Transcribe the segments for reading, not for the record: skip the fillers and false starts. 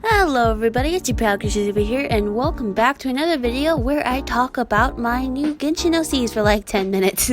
Hello everybody, it's your pal Genshin over here, and welcome back to another video where I talk about my new Genshin OCs for like 10 minutes.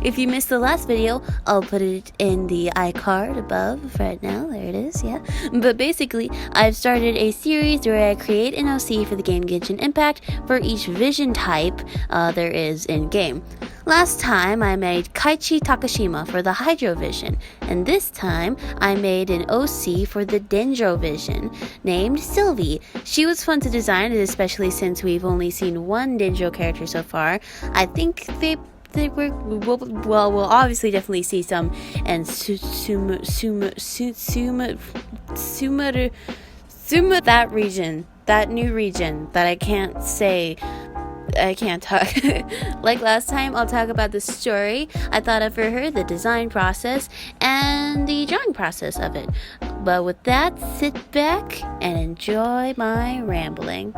If you missed the last video, I'll put it in the iCard above right now. There it is, yeah. But basically, I've started a series where I create an OC for the game Genshin Impact for each vision type there is in-game. Last time I made Kaichi Takashima for the Hydro Vision, and this time I made an OC for the Dendro Vision, named Sylvie. She was fun to design, especially since we've only seen one Dendro character so far. I think we'll obviously definitely see some, and Suma, that region, that new region that I can't say. I can't talk. Like last time, I'll talk about the story I thought of for her, the design process, and the drawing process of it. But with that, sit back and enjoy my rambling.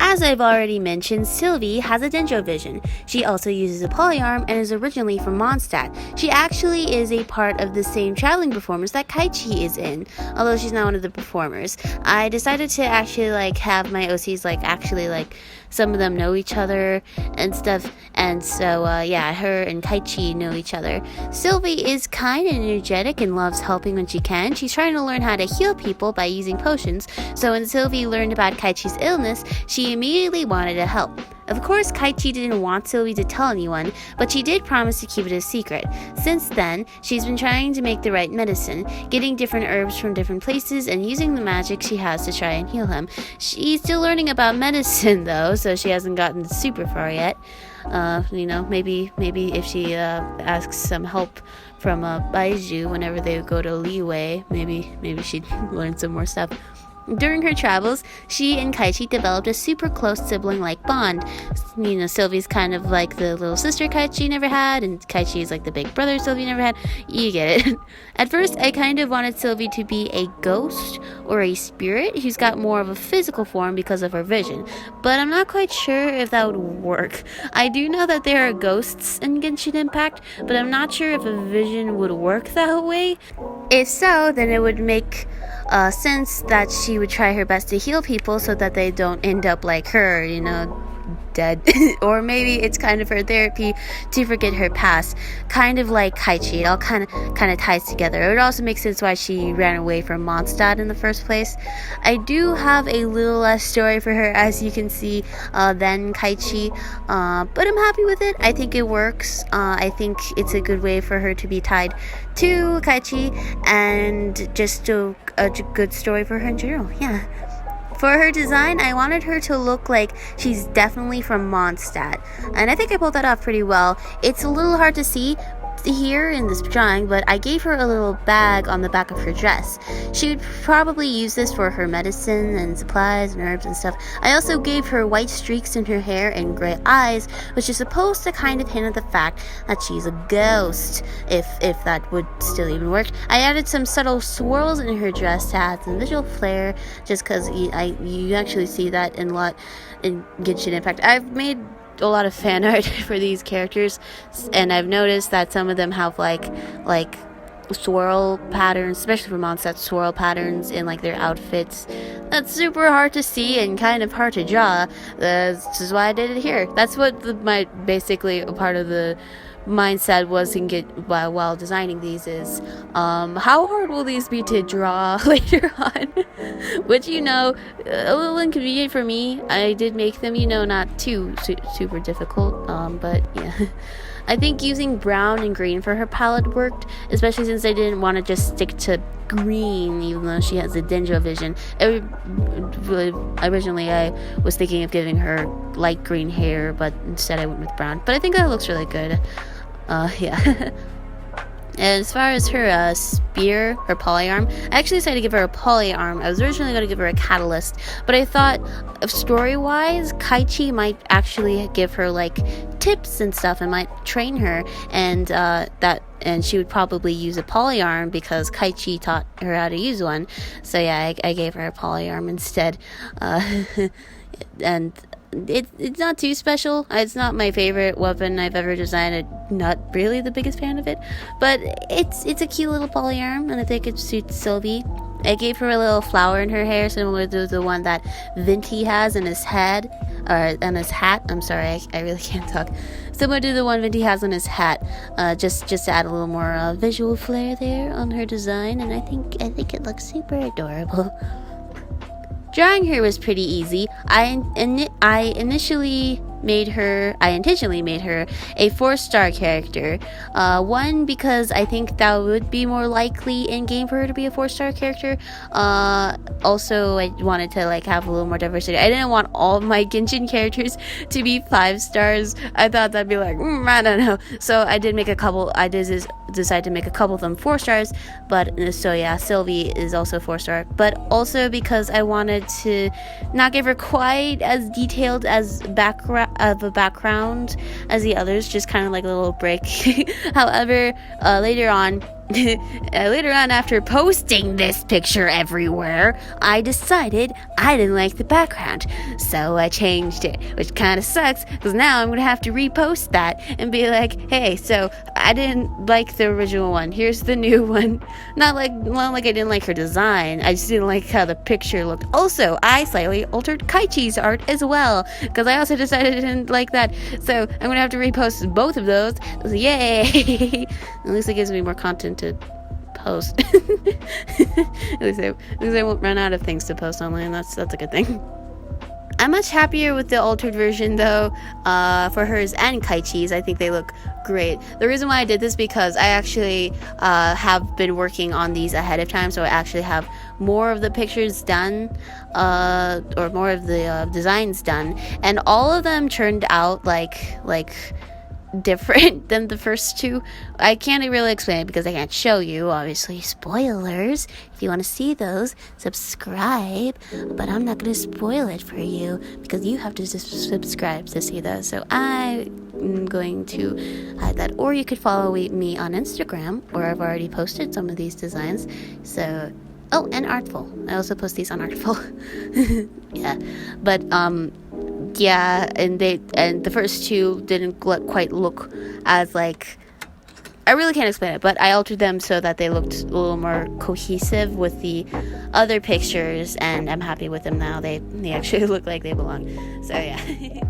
As I've already mentioned, Sylvie has a dendro vision. She also uses a polyarm and is originally from Mondstadt. She actually is a part of the same traveling performance that Kaichi is in, although she's not one of the performers. I decided to actually have my OCs actually some of them know each other and stuff, and so yeah, her and Kaichi know each other. Sylvie is kind and energetic and loves helping when she can. She's trying to learn how to heal people by using potions, so when Sylvie learned about Kaichi's illness, she immediately wanted to help. Of course, Kaichi didn't want Sylvie to tell anyone, but she did promise to keep it a secret. Since then, she's been trying to make the right medicine, getting different herbs from different places and using the magic she has to try and heal him. She's still learning about medicine though, so she hasn't gotten super far yet. Maybe if she asks some help from Baiju whenever they go to E.V.A, maybe she'd learn some more stuff. During her travels, she and Kaichi developed a super close sibling-like bond. Sylvie's kind of like the little sister Kaichi never had, and Kaichi is like the big brother Sylvie never had. You get it. At first, I kind of wanted Sylvie to be a ghost or a spirit who's got more of a physical form because of her vision, but I'm not quite sure if that would work. I do know that there are ghosts in Genshin Impact, but I'm not sure if a vision would work that way. If so, then it would make sense that she would try her best to heal people so that they don't end up like her, dead. Or maybe it's kind of her therapy to forget her past, kind of like Kaichi. It all kind of ties together. It would also make sense why she ran away from Mondstadt in the first place. I do have a little less story for her, as you can see, than Kaichi, but I'm happy with it. I think it works. I think it's a good way for her to be tied to Kaichi, and just a good story for her in general. Yeah. For her design, I wanted her to look like she's definitely from Mondstadt, and I think I pulled that off pretty well. It's a little hard to see here in this drawing, but I gave her a little bag on the back of her dress. She would probably use this for her medicine and supplies and herbs and stuff. I also gave her white streaks in her hair and gray eyes, which is supposed to kind of hint at the fact that she's a ghost, if that would still even work. I added some subtle swirls in her dress to add some visual flair, just because you actually see that in a lot in Genshin Impact. I've made a lot of fan art for these characters, and I've noticed that some of them have like swirl patterns, especially for Mondstadt, swirl patterns in their outfits. That's super hard to see and kind of hard to draw. This is why I did it here. That's what my basically a part of the mindset was while designing these is how hard will these be to draw later on. Which a little inconvenient for me. I did make them not too super difficult, but yeah. I think using brown and green for her palette worked, especially since I didn't want to just stick to green, even though she has a dendro vision. Originally I was thinking of giving her light green hair, but instead I went with brown. But I think that looks really good. Yeah. And as far as her spear, her polyarm, I actually decided to give her a polyarm. I was originally going to give her a catalyst, but I thought, story-wise, Kaichi might actually give her tips and stuff and might train her, and she would probably use a polyarm because Kaichi taught her how to use one. So yeah, I gave her a polyarm instead. And it's not too special. It's not my favorite weapon I've ever designed. I'm not really the biggest fan of it, but it's a cute little polyarm, and I think it suits Sylvie. I gave her a little flower in her hair, similar to the one that Vinty has in his head, or on his hat. I'm sorry, I really can't talk. Similar to the one Vinty has on his hat, just to add a little more visual flair there on her design, and I think it looks super adorable. Drawing her was pretty easy. I intentionally made her a 4-star character. One, because I think that would be more likely in game for her to be a 4-star character. Also, I wanted to like have a little more diversity. I didn't want all of my Genshin characters to be 5 stars. I thought that'd be like, I don't know. So I did make a couple. I did decide to make a couple of them 4 stars. But so yeah, Sylvie is also 4-star. But also because I wanted to not give her quite as detailed as background as the others, just kind of like a little break. However, later on after posting this picture everywhere, I decided I didn't like the background, so I changed it, which kind of sucks because now I'm gonna have to repost that and be like, hey, so I didn't like the original one, here's the new one. Not like I didn't like her design, I just didn't like how the picture looked. Also, I slightly altered Kaichi's art as well because I also decided I didn't like that, so I'm gonna have to repost both of those. Yay! At least it gives me more content to post. at least I won't run out of things to post online. That's a good thing. I'm much happier with the altered version though, for hers and Kaichi's. I think they look great. The reason why I did this because I actually have been working on these ahead of time, so I actually have more of the pictures done, or more of the designs done, and all of them turned out like different than the first two. I can't really explain it because I can't show you, obviously. Spoilers. If you want to see those, subscribe. But I'm not going to spoil it for you because you have to subscribe to see those. So I'm going to hide that. Or you could follow me on Instagram, where I've already posted some of these designs. So, oh, and Artful. I also post these on Artful. Yeah. But, yeah, and the first two didn't quite look as like, I really can't explain it, but I altered them so that they looked a little more cohesive with the other pictures, and I'm happy with them now. They actually look like they belong. So yeah.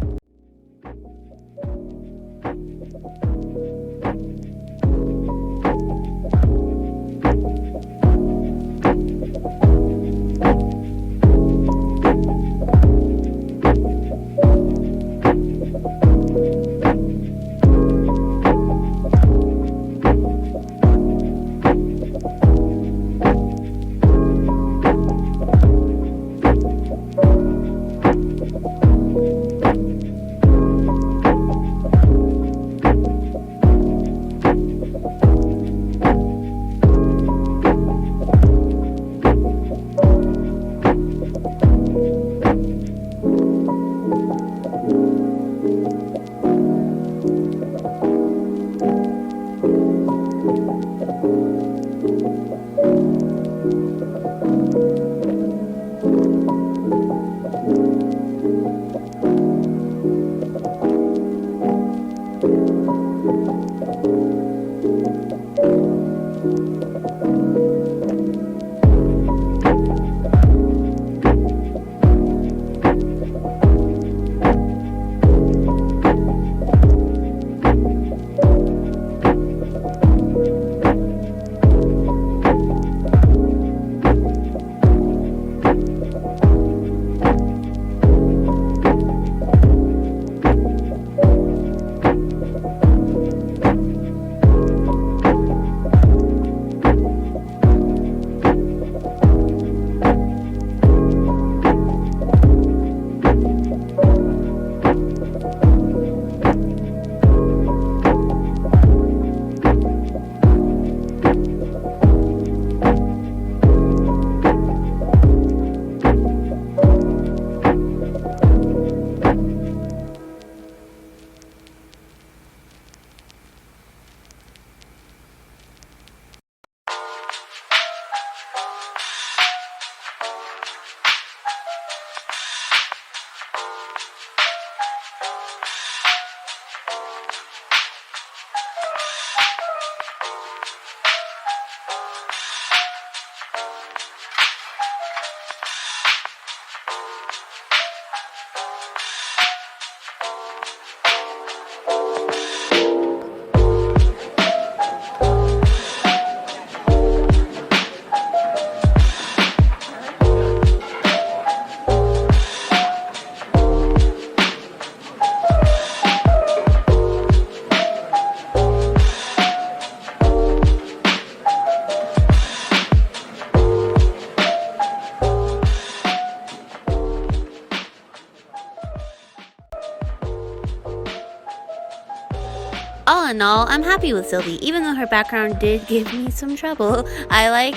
in all, I'm happy with Sylvie, even though her background did give me some trouble. I like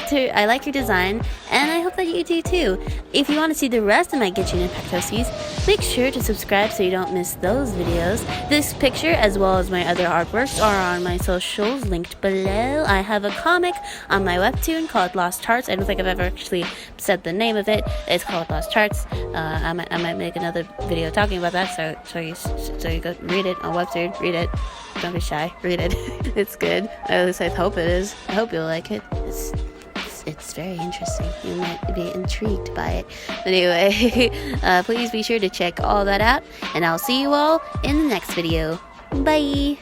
her design, and I hope that you do too. If you want to see the rest of my Genshin Impact toasties, make sure to subscribe so you don't miss those videos. This picture, as well as my other artworks, are on my socials linked below. I have a comic on my Webtoon called Lost Hearts. I don't think I've ever actually said the name of it. It's called Lost Hearts. I might make another video talking about that, so you go read it on Webtoon. Read it. Don't be shy. Read it. It's good. At least I hope it is. I hope you'll like it. It's very interesting. You might be intrigued by it. Anyway, please be sure to check all that out, and I'll see you all in the next video. Bye!